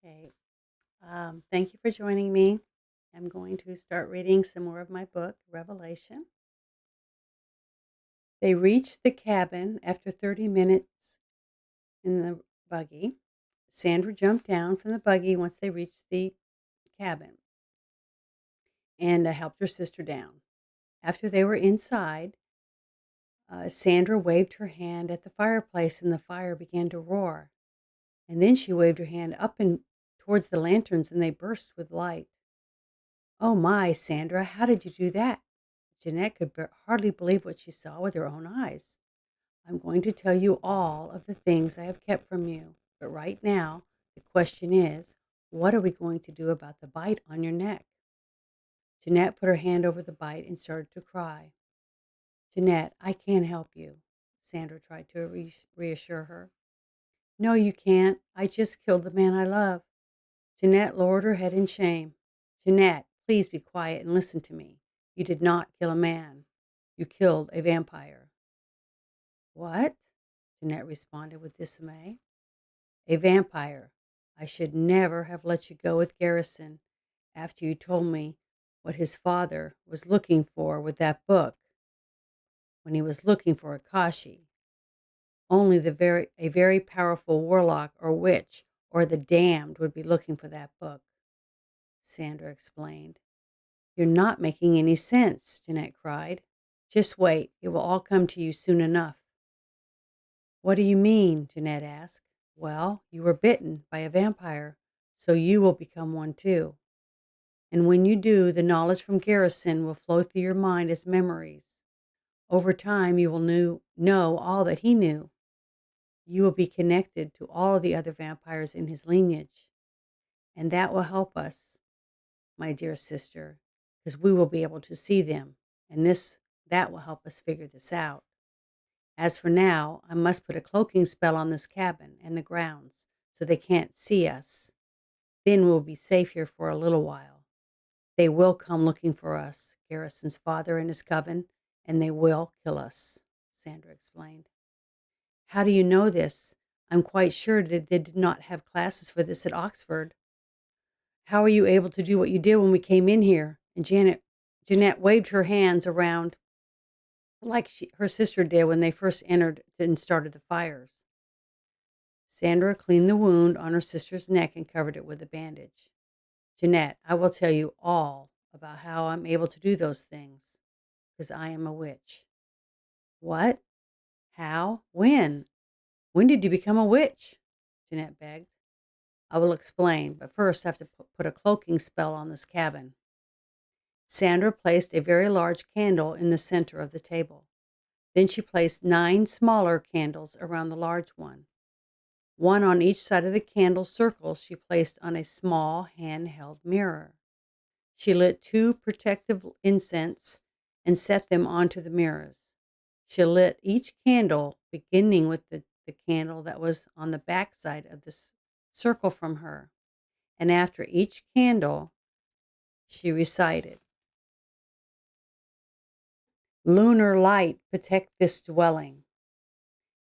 Okay. Thank you for joining me. I'm going to start reading some more of my book, Revelation. They reached the cabin after 30 minutes in the buggy. Sandra jumped down from the buggy once they reached the cabin and helped her sister down. After they were inside, Sandra waved her hand at the fireplace and the fire began to roar. And then she waved her hand up and towards the lanterns and they burst with light. Oh my, Sandra, how did you do that? Jeanette could hardly believe what she saw with her own eyes. I'm going to tell you all of the things I have kept from you. But right now, the question is, what are we going to do about the bite on your neck? Jeanette put her hand over the bite and started to cry. Jeanette, I can't help you, Sandra tried to reassure her. No, you can't. I just killed the man I love. Jeanette lowered her head in shame. Jeanette, please be quiet and listen to me. You did not kill a man. You killed a vampire. What? Jeanette responded with dismay. A vampire. I should never have let you go with Garrison after you told me what his father was looking for with that book when he was looking for Akashi. Only a very powerful warlock or witch or the damned would be looking for that book, Sandra explained. You're not making any sense, Jeanette cried. Just wait. It will all come to you soon enough. What do you mean? Jeanette asked. Well, you were bitten by a vampire, so you will become one too. And when you do, the knowledge from Garrison will flow through your mind as memories. Over time, you will know all that he knew. You will be connected to all of the other vampires in his lineage. And that will help us, my dear sister, because we will be able to see them. And that will help us figure this out. As for now, I must put a cloaking spell on this cabin and the grounds so they can't see us. Then we'll be safe here for a little while. They will come looking for us, Garrison's father and his coven, and they will kill us, Sandra explained. How do you know this? I'm quite sure that they did not have classes for this at Oxford. How are you able to do what you did when we came in here? And Jeanette waved her hands around like her sister did when they first entered and started the fires. Sandra cleaned the wound on her sister's neck and covered it with a bandage. Jeanette, I will tell you all about how I'm able to do those things, because I am a witch. What? How? When? When did you become a witch? Jeanette begged. I will explain, but first I have to put a cloaking spell on this cabin. Sandra placed a very large candle in the center of the table. Then she placed 9 smaller candles around the large one. One on each side of the candle circle she placed on a small handheld mirror. She lit 2 protective incense and set them onto the mirrors. She lit each candle, beginning with the candle that was on the back side of the circle from her. And after each candle, she recited, Lunar light, protect this dwelling.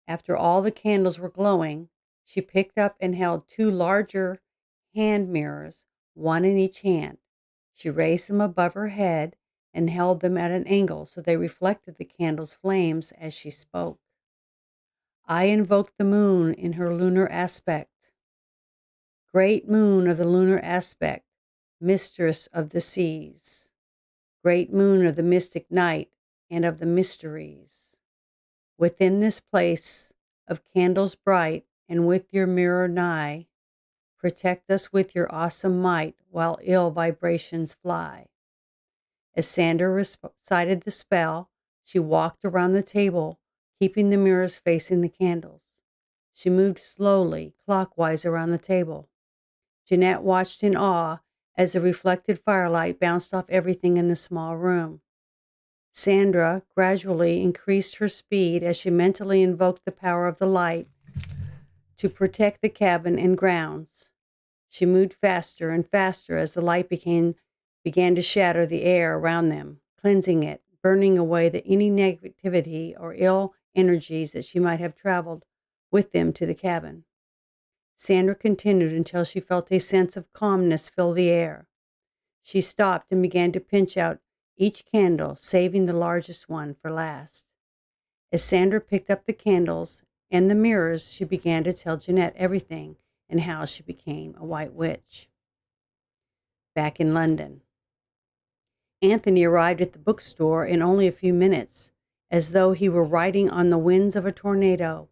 After all the candles were glowing, she picked up and held 2 larger hand mirrors, one in each hand. She raised them above her head and held them at an angle so they reflected the candle's flames as she spoke. I invoke the moon in her lunar aspect. Great moon of the lunar aspect, mistress of the seas. Great moon of the mystic night and of the mysteries. Within this place of candles bright and with your mirror nigh, protect us with your awesome might while ill vibrations fly. As Sandra recited the spell, she walked around the table, keeping the mirrors facing the candles. She moved slowly, clockwise around the table. Jeanette watched in awe as the reflected firelight bounced off everything in the small room. Sandra gradually increased her speed as she mentally invoked the power of the light to protect the cabin and grounds. She moved faster and faster as the light began to shatter the air around them, cleansing it, burning away any negativity or ill energies that she might have traveled with them to the cabin. Sandra continued until she felt a sense of calmness fill the air. She stopped and began to pinch out each candle, saving the largest one for last. As Sandra picked up the candles and the mirrors, she began to tell Jeanette everything and how she became a white witch. Back in London, Anthony arrived at the bookstore in only a few minutes, as though he were riding on the winds of a tornado.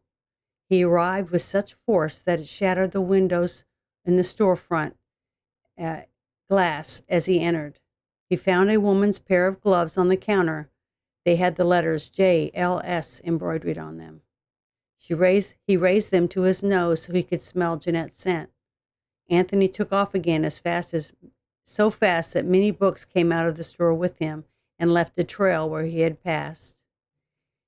He arrived with such force that it shattered the windows in the storefront glass as he entered. He found a woman's pair of gloves on the counter. They had the letters JLS embroidered on them. He raised them to his nose so he could smell Jeanette's scent. Anthony took off again so fast that many books came out of the store with him and left a trail where he had passed.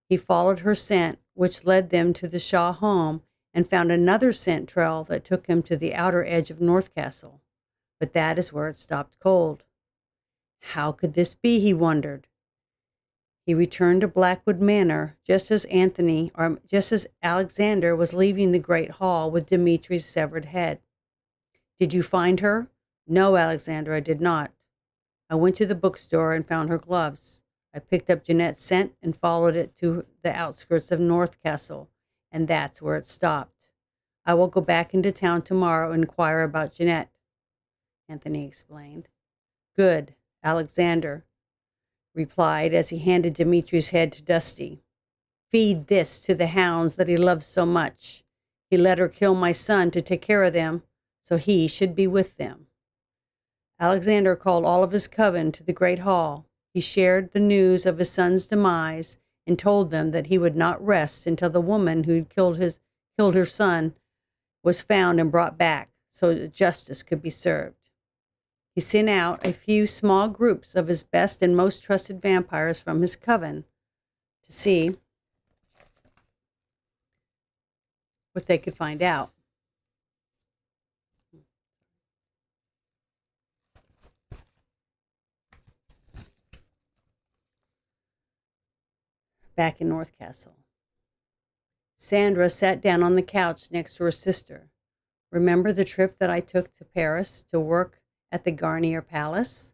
He followed her scent, which led them to the Shaw home, and found another scent trail that took him to the outer edge of North Castle. But that is where it stopped cold. How could this be, he wondered. He returned to Blackwood Manor just as Alexander was leaving the great hall with Dimitri's severed head. Did you find her? No, Alexander, I did not. I went to the bookstore and found her gloves. I picked up Jeanette's scent and followed it to the outskirts of North Castle, and that's where it stopped. I will go back into town tomorrow and inquire about Jeanette, Anthony explained. Good, Alexander replied as he handed Dimitri's head to Dusty. Feed this to the hounds that he loves so much. He let her kill my son to take care of them, so he should be with them. Alexander called all of his coven to the great hall. He shared the news of his son's demise and told them that he would not rest until the woman who had killed her son was found and brought back so that justice could be served. He sent out a few small groups of his best and most trusted vampires from his coven to see what they could find out. Back in North Castle, Sandra sat down on the couch next to her sister. Remember the trip that I took to Paris to work at the Garnier Palace?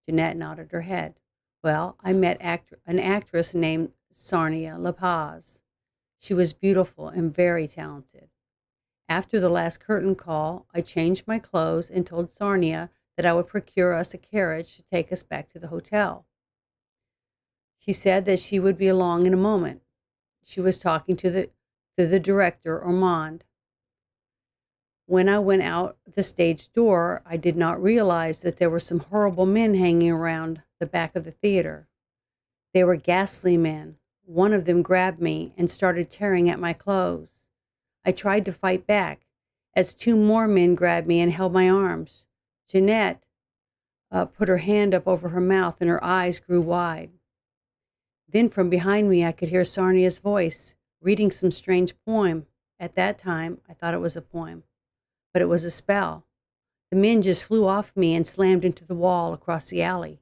Jeanette nodded her head. Well, I met an actress named Sarnia LaPaz. She was beautiful and very talented. After the last curtain call, I changed my clothes and told Sarnia that I would procure us a carriage to take us back to the hotel. She said that she would be along in a moment. She was talking to the director, Ormond. When I went out the stage door, I did not realize that there were some horrible men hanging around the back of the theater. They were ghastly men. One of them grabbed me and started tearing at my clothes. I tried to fight back as two more men grabbed me and held my arms. Jeanette put her hand up over her mouth and her eyes grew wide. Then from behind me, I could hear Sarnia's voice reading some strange poem. At that time, I thought it was a poem, but it was a spell. The men just flew off me and slammed into the wall across the alley.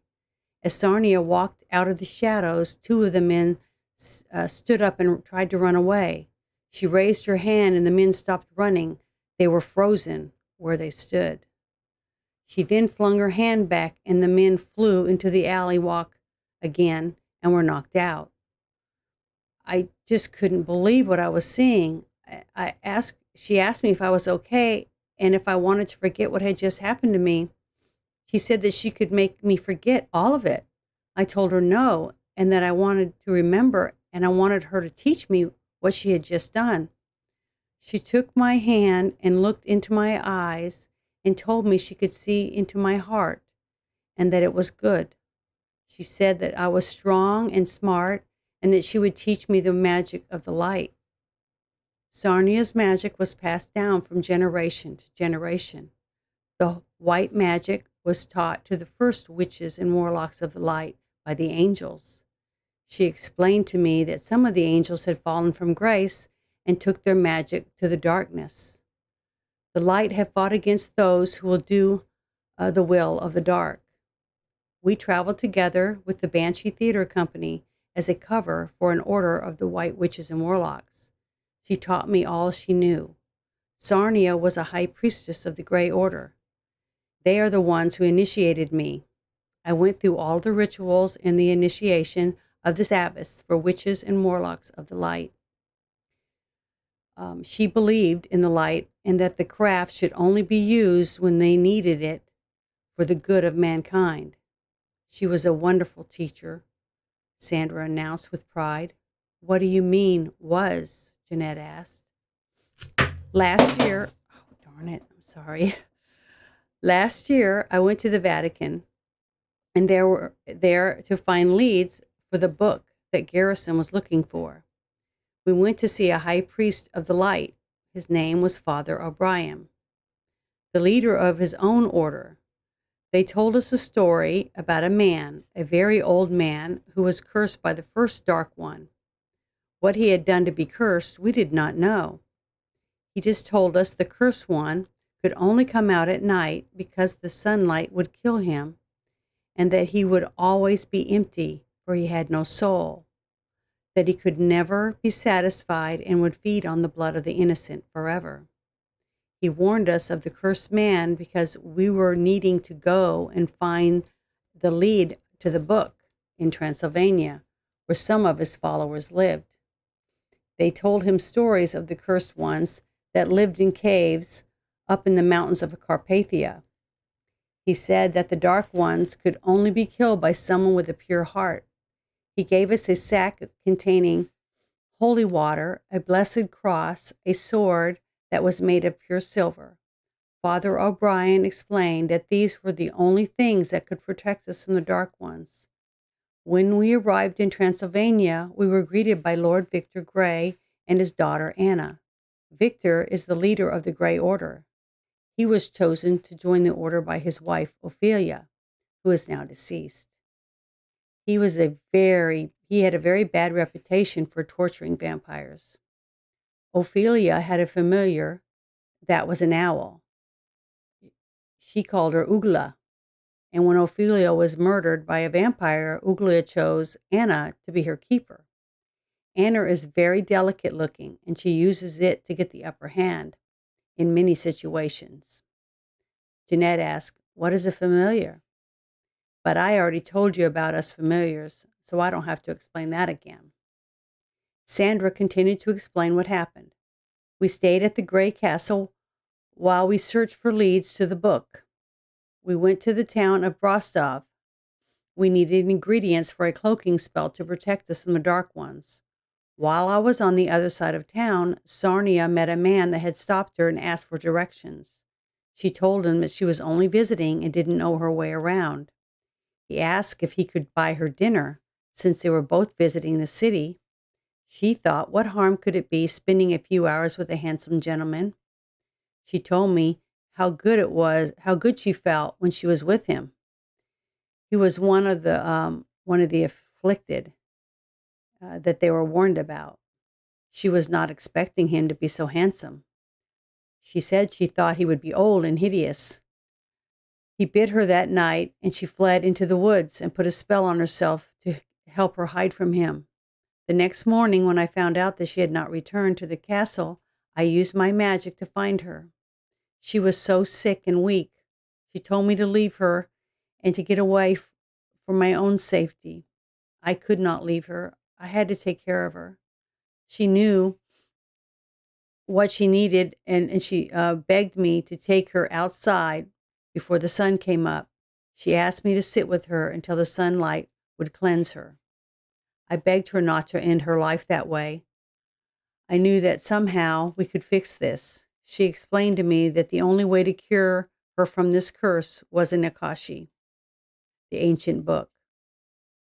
As Sarnia walked out of the shadows, two of the men stood up and tried to run away. She raised her hand and the men stopped running. They were frozen where they stood. She then flung her hand back and the men flew into the alley walk again and were knocked out. I just couldn't believe what I was seeing. She asked me if I was okay and if I wanted to forget what had just happened to me. She said that she could make me forget all of it. I told her no, and that I wanted to remember, and I wanted her to teach me what she had just done. She took my hand and looked into my eyes and told me she could see into my heart and that it was good. She said that I was strong and smart and that she would teach me the magic of the light. Sarnia's magic was passed down from generation to generation. The white magic was taught to the first witches and warlocks of the light by the angels. She explained to me that some of the angels had fallen from grace and took their magic to the darkness. The light have fought against those who will do the will of the dark. We traveled together with the Banshee Theater Company as a cover for an order of the White Witches and Warlocks. She taught me all she knew. Sarnia was a high priestess of the Grey Order. They are the ones who initiated me. I went through all the rituals and the initiation of the Sabbaths for witches and warlocks of the light. She believed in the light and that the craft should only be used when they needed it for the good of mankind. She was a wonderful teacher, Sandra announced with pride. What do you mean, was? Jeanette asked. Last year, oh, darn it, I'm sorry. Last year, I went to the Vatican and there were there to find leads for the book that Garrison was looking for. We went to see a high priest of the light. His name was Father O'Brien, the leader of his own order. They told us a story about a man, a very old man, who was cursed by the first Dark One. What he had done to be cursed, we did not know. He just told us the cursed one could only come out at night because the sunlight would kill him, and that he would always be empty, for he had no soul, that he could never be satisfied and would feed on the blood of the innocent forever. He warned us of the cursed man because we were needing to go and find the lead to the book in Transylvania, where some of his followers lived. They told him stories of the cursed ones that lived in caves up in the mountains of Carpathia. He said that the dark ones could only be killed by someone with a pure heart. He gave us a sack containing holy water, a blessed cross, a sword that was made of pure silver. Father O'Brien explained that these were the only things that could protect us from the dark ones. When we arrived in Transylvania, we were greeted by Lord Victor Grey and his daughter Anna. Victor is the leader of the Grey Order. He was chosen to join the order by his wife, Ophelia, who is now deceased. He had a very bad reputation for torturing vampires. Ophelia had a familiar that was an owl. She called her Ugla. And when Ophelia was murdered by a vampire, Ugla chose Anna to be her keeper. Anna is very delicate looking, and she uses it to get the upper hand in many situations. Jeanette asked, what is a familiar? But I already told you about us familiars, so I don't have to explain that again. Sandra continued to explain what happened. We stayed at the Grey Castle while we searched for leads to the book. We went to the town of Rostov. We needed ingredients for a cloaking spell to protect us from the Dark Ones. While I was on the other side of town, Sarnia met a man that had stopped her and asked for directions. She told him that she was only visiting and didn't know her way around. He asked if he could buy her dinner, since they were both visiting the city. She thought, what harm could it be spending a few hours with a handsome gentleman? She told me how good she felt when she was with him. He was one of the afflicted that they were warned about. She was not expecting him to be so handsome. She said she thought he would be old and hideous. He bit her that night, and she fled into the woods and put a spell on herself to help her hide from him. The next morning, when I found out that she had not returned to the castle, I used my magic to find her. She was so sick and weak. She told me to leave her and to get away for my own safety. I could not leave her. I had to take care of her. She knew what she needed, and she begged me to take her outside before the sun came up. She asked me to sit with her until the sunlight would cleanse her. I begged her not to end her life that way. I knew that somehow we could fix this. She explained to me that the only way to cure her from this curse was in Akashi, the ancient book.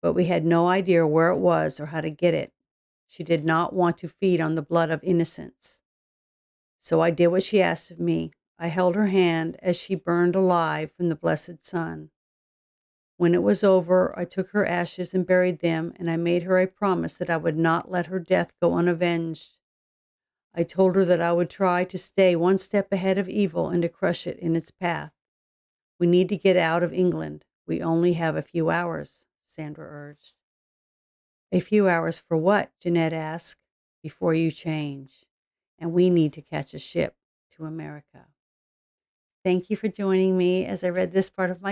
But we had no idea where it was or how to get it. She did not want to feed on the blood of innocents. So I did what she asked of me. I held her hand as she burned alive from the blessed sun. When it was over, I took her ashes and buried them, and I made her a promise that I would not let her death go unavenged. I told her that I would try to stay one step ahead of evil and to crush it in its path. We need to get out of England. We only have a few hours, Sandra urged. A few hours for what? Jeanette asked. Before you change. And we need to catch a ship to America. Thank you for joining me as I read this part of my